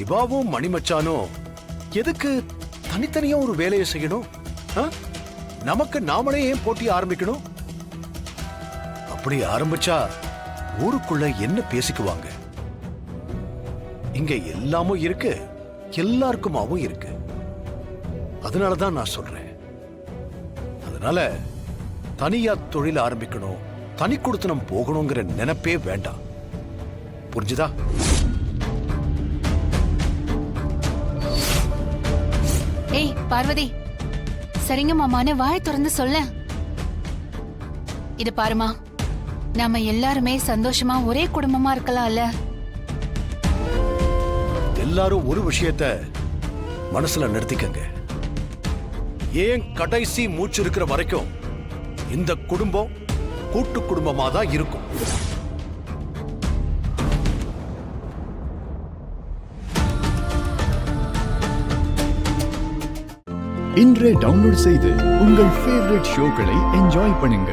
சிவாவும் மணிமச்சானும் எதுக்கு தனித்தனியா ஒரு வேலையை செய்யணும்? நமக்கு நாமளே ஏன் போட்டி ஆரம்பிக்கணும்? அப்படி ஆரம்பிச்சா ஊருக்குள்ள என்ன பேசிக்குவாங்க? இங்க எல்லாமும் இருக்கு, எல்லாருக்குமாவும் இருக்கு. அதனாலதான் நான் சொல்றேன், அதனால தனியா தொழில் ஆரம்பிக்கணும், தனி கொடுத்தனம் போகணுங்கிற நினைப்பே வேண்டாம். புரிஞ்சுதா? ஏய் பார்வதி, சரிங்க மாமான்னு வாய் திறந்து சொல்ல. இது பாருமா, நாம எல்லாருமே சந்தோஷமா ஒரே குடும்பமா இருக்கலாம்ல. எல்லாரும் ஒரு விஷயத்த மனசுல நிறுத்திக்கங்க. ஏன் கடைசி மூச்சு இருக்கிற வரைக்கும் இந்த குடும்பம் கூட்டு குடும்பமா தான் இருக்கும். இன்றே டவுன்லோட் செய்து உங்கள் ஃபேவரட் ஷோக்களை என்ஜாய் பண்ணுங்க.